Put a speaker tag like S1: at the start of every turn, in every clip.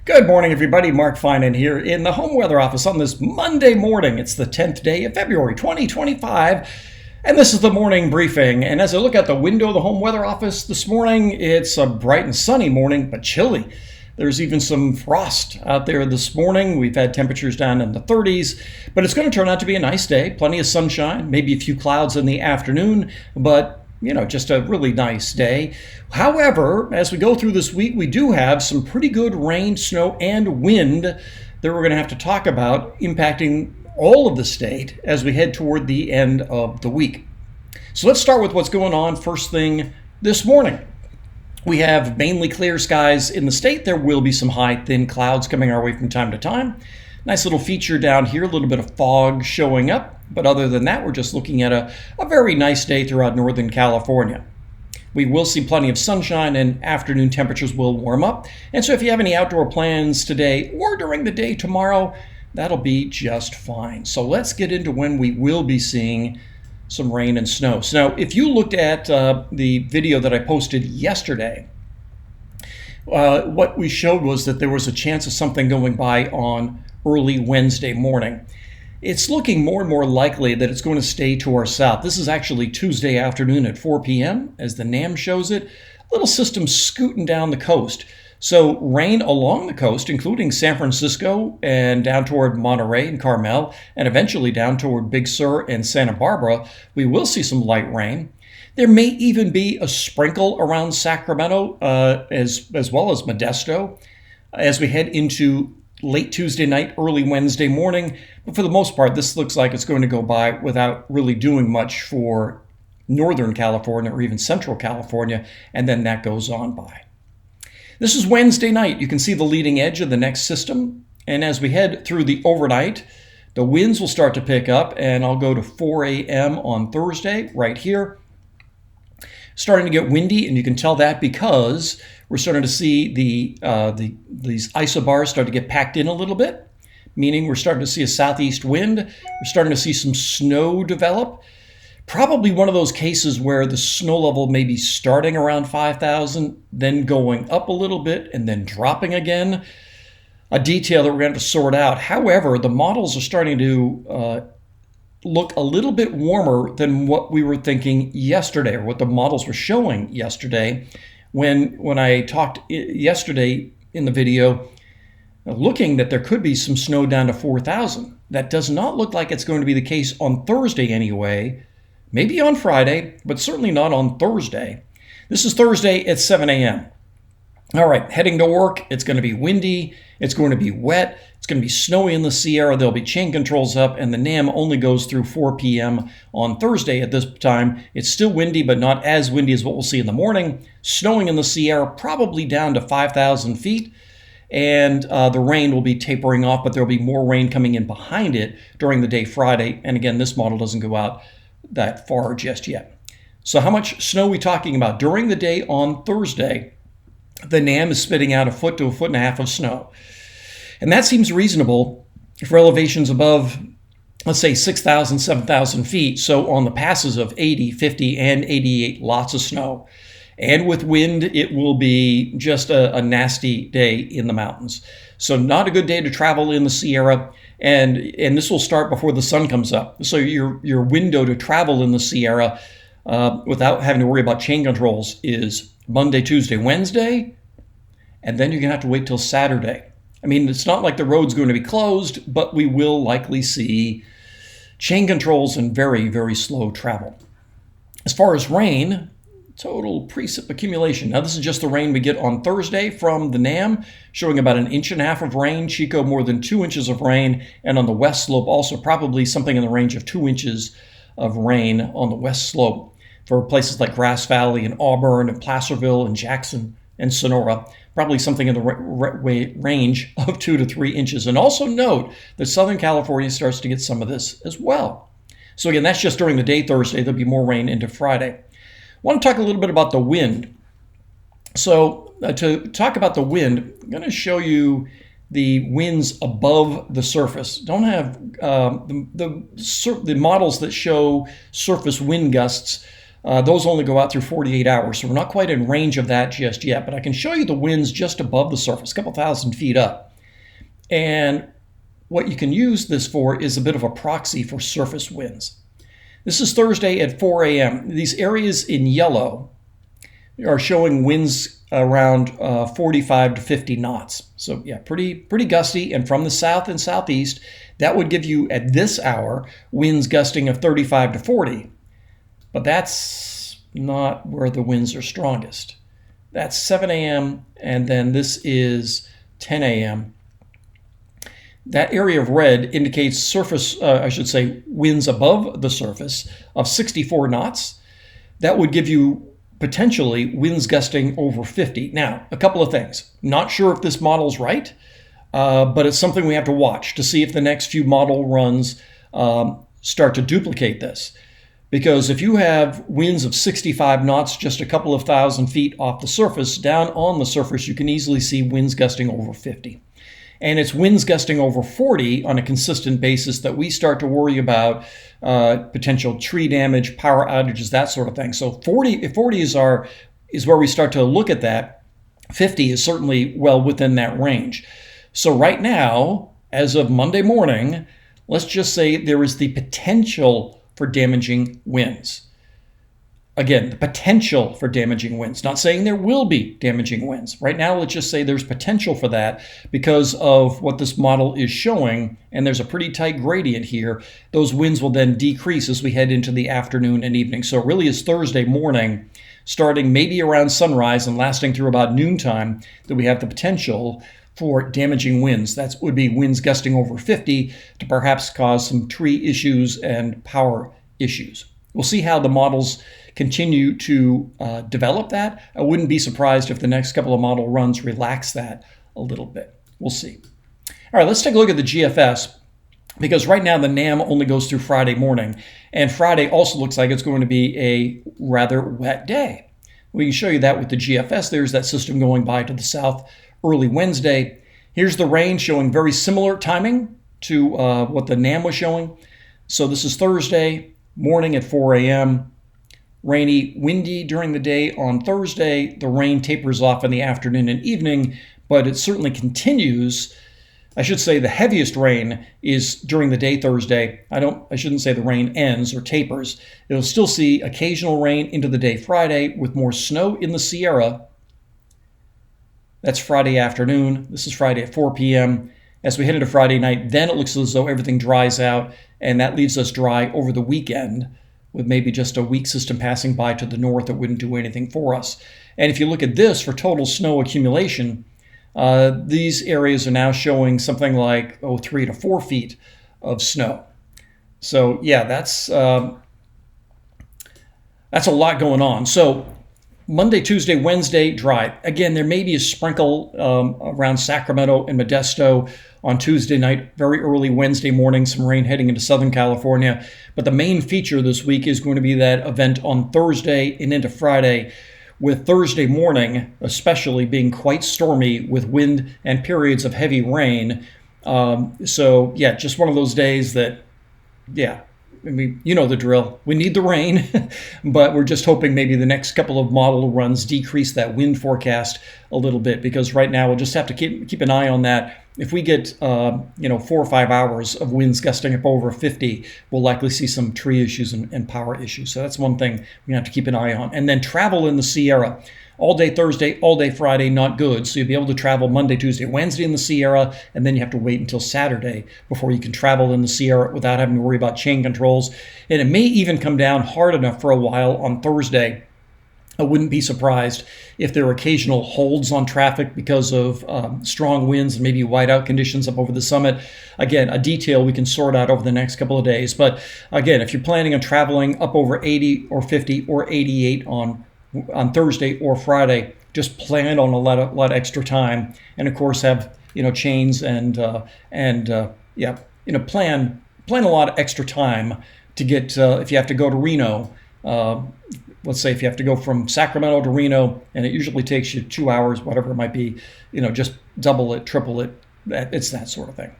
S1: Good morning, everybody. Mark Finan here in the home weather office on this Monday morning. It's the 10th day of February 2025, and this is the morning briefing. And as I look out the window of the home weather office this morning, it's a bright and sunny morning, but chilly. There's even some frost out there this morning. We've had temperatures down in the 30s, but it's going to turn out to be a nice day. Plenty of sunshine, maybe a few clouds in the afternoon, but just a really nice day. However, as we go through this week, we do have some pretty good rain, snow, and wind that we're going to have to talk about impacting all of the state as we head toward the end of the week. So let's start with what's going on first thing this morning. We have mainly clear skies in the state. There will be some high, thin clouds coming our way from time to time. Nice little feature down here, a little bit of fog showing up. But other than that, we're just looking at a very nice day throughout Northern California. We will see plenty of sunshine and afternoon temperatures will warm up. And so if you have any outdoor plans today or during the day tomorrow, that'll be just fine. So let's get into when we will be seeing some rain and snow. So now, if you looked at the video that I posted yesterday, what we showed was that there was a chance of something going by on early Wednesday morning. It's looking more and more likely that it's going to stay to our south. This is actually Tuesday afternoon at 4 p.m. as the NAM shows it. Little system scooting down the coast. So rain along the coast, including San Francisco and down toward Monterey and Carmel, and eventually down toward Big Sur and Santa Barbara. We will see some light rain. There may even be a sprinkle around Sacramento as well as Modesto as we head into late Tuesday night, early Wednesday morning. But for the most part, this looks like it's going to go by without really doing much for Northern California or even Central California, and then that goes on by. This is Wednesday night. You can see the leading edge of the next system. And as we head through the overnight, the winds will start to pick up, and I'll go to 4 a.m. on Thursday right here. Starting to get windy, and you can tell that because we're starting to see these isobars start to get packed in a little bit, meaning we're starting to see a southeast wind. We're starting to see some snow develop. Probably one of those cases where the snow level may be starting around 5,000, then going up a little bit, and then dropping again. A detail that we're going to have to sort out. However, the models are starting to look a little bit warmer than what we were thinking yesterday, or what the models were showing yesterday. When I talked yesterday in the video, looking that there could be some snow down to 4,000. That does not look like it's going to be the case on Thursday anyway. Maybe on Friday, but certainly not on Thursday. This is Thursday at 7 a.m. All right, heading to work. It's going to be windy. It's going to be wet. It's going to be snowy in the Sierra. There'll be chain controls up, and the NAM only goes through 4 p.m. on Thursday at this time. It's still windy, but not as windy as what we'll see in the morning. Snowing in the Sierra, probably down to 5,000 feet. And the rain will be tapering off, but there'll be more rain coming in behind it during the day Friday. And again, this model doesn't go out that far just yet. So how much snow are we talking about? During the day on Thursday, the NAM is spitting out 1 foot to 1.5 feet of snow. And that seems reasonable for elevations above, let's say, 6,000, 7,000 feet. So on the passes of 80, 50, and 88, lots of snow. And with wind, it will be just a nasty day in the mountains. So not a good day to travel in the Sierra. And this will start before the sun comes up. So your window to travel in the Sierra without having to worry about chain controls is Monday, Tuesday, Wednesday, and then you're going to have to wait till Saturday. I mean, it's not like the road's going to be closed, but we will likely see chain controls and very, very slow travel. As far as rain, total precip accumulation. Now, this is just the rain we get on Thursday from the NAM, showing about 1.5 inches of rain. Chico, more than 2 inches of rain. And on the west slope, also probably something in the range of 2 inches of rain on the west slope for places like Grass Valley and Auburn and Placerville and Jackson and Sonora. Probably something in the range of 2 to 3 inches. And also note that Southern California starts to get some of this as well. So again, that's just during the day Thursday. There'll be more rain into Friday. I want to talk a little bit about the wind. So to talk about the wind, I'm going to show you the winds above the surface. Don't have the models that show surface wind gusts Those only go out through 48 hours, so we're not quite in range of that just yet. But I can show you the winds just above the surface, a couple thousand feet up. And what you can use this for is a bit of a proxy for surface winds. This is Thursday at 4 a.m. These areas in yellow are showing winds around 45 to 50 knots. So yeah, pretty gusty. And from the south and southeast, that would give you at this hour winds gusting of 35 to 40. But that's not where the winds are strongest. That's 7 a.m. and then this is 10 a.m. That area of red indicates winds above the surface of 64 knots. That would give you potentially winds gusting over 50. Now, a couple of things. Not sure if this model's right, but it's something we have to watch to see if the next few model runs start to duplicate this. Because if you have winds of 65 knots just a couple of thousand feet off the surface, down on the surface, you can easily see winds gusting over 50. And it's winds gusting over 40 on a consistent basis that we start to worry about potential tree damage, power outages, that sort of thing. So 40 is where we start to look at that. 50 is certainly well within that range. So right now, as of Monday morning, let's just say there is the potential for damaging winds. Again, the potential for damaging winds. Not saying there will be damaging winds. Right now, let's just say there's potential for that because of what this model is showing, and there's a pretty tight gradient here. Those winds will then decrease as we head into the afternoon and evening. So it really is Thursday morning, starting maybe around sunrise and lasting through about noontime, that we have the potential for damaging winds. That would be winds gusting over 50 to perhaps cause some tree issues and power issues. We'll see how the models continue to develop that. I wouldn't be surprised if the next couple of model runs relax that a little bit. We'll see. All right, let's take a look at the GFS, because right now the NAM only goes through Friday morning, and Friday also looks like it's going to be a rather wet day. We can show you that with the GFS. There's that system going by to the south early Wednesday. Here's the rain showing very similar timing to what the NAM was showing. So this is Thursday morning at 4 a.m. Rainy, windy during the day on Thursday. The rain tapers off in the afternoon and evening, but it certainly continues. I should say the heaviest rain is during the day Thursday. I shouldn't say the rain ends or tapers. It'll still see occasional rain into the day Friday with more snow in the Sierra. That's Friday afternoon. This is Friday at 4 p.m. As we head into Friday night, then it looks as though everything dries out, and that leaves us dry over the weekend, with maybe just a weak system passing by to the north that wouldn't do anything for us. And if you look at this for total snow accumulation, these areas are now showing something like 3 to 4 feet of snow. So yeah, that's a lot going on. So Monday, Tuesday, Wednesday, dry. Again, there may be a sprinkle around Sacramento and Modesto on Tuesday night, very early Wednesday morning, some rain heading into Southern California. But the main feature this week is going to be that event on Thursday and into Friday, with Thursday morning especially being quite stormy with wind and periods of heavy rain. So yeah, just one of those days that, yeah, I mean, you know the drill. We need the rain, but we're just hoping maybe the next couple of model runs decrease that wind forecast a little bit, because right now we'll just have to keep an eye on that. If we get 4 or 5 hours of winds gusting up over 50, we'll likely see some tree issues and power issues. So that's one thing we have to keep an eye on. And then travel in the Sierra. All day Thursday, all day Friday, not good. So you'll be able to travel Monday, Tuesday, Wednesday in the Sierra, and then you have to wait until Saturday before you can travel in the Sierra without having to worry about chain controls. And it may even come down hard enough for a while on Thursday. I wouldn't be surprised if there are occasional holds on traffic because of strong winds and maybe whiteout conditions up over the summit. Again, a detail we can sort out over the next couple of days. But again, if you're planning on traveling up over 80 or 50 or 88 on Thursday or Friday, just plan on a lot extra time, and of course have chains and plan a lot of extra time to get if you have to go to Reno. Let's say if you have to go from Sacramento to Reno, and it usually takes you 2 hours, whatever it might be, just double it, triple it. It's that sort of thing.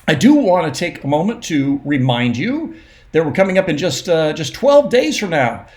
S1: I do want to take a moment to remind you that we're coming up in just 12 days from now.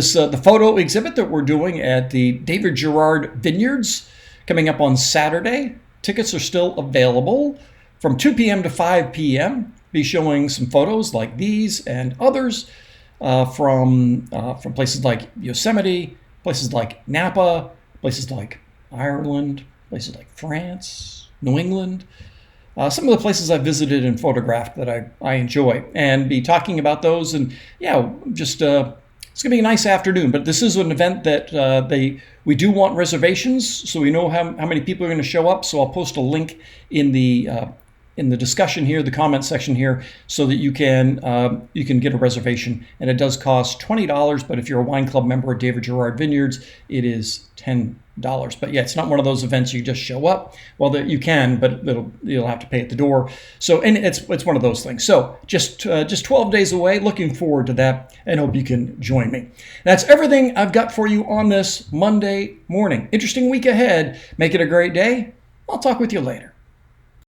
S1: the photo exhibit that we're doing at the David Gerard Vineyards coming up on Saturday. Tickets are still available from 2 p.m. to 5 p.m. Be showing some photos like these and others from places like Yosemite, places like Napa, places like Ireland, places like France, New England. Some of the places I've visited and photographed that I enjoy, and be talking about those. And yeah, just it's gonna be a nice afternoon. But this is an event that we do want reservations, so we know how many people are going to show up. So I'll post a link in the discussion here, the comment section here, so that you can get a reservation. And it does cost $20, but if you're a wine club member at David Gerard Vineyards, it is $10. But yeah, it's not one of those events you just show up. Well, you can, but you'll have to pay at the door. So, and it's one of those things. So just 12 days away. Looking forward to that, and hope you can join me. That's everything I've got for you on this Monday morning. Interesting week ahead. Make it a great day. I'll talk with you later.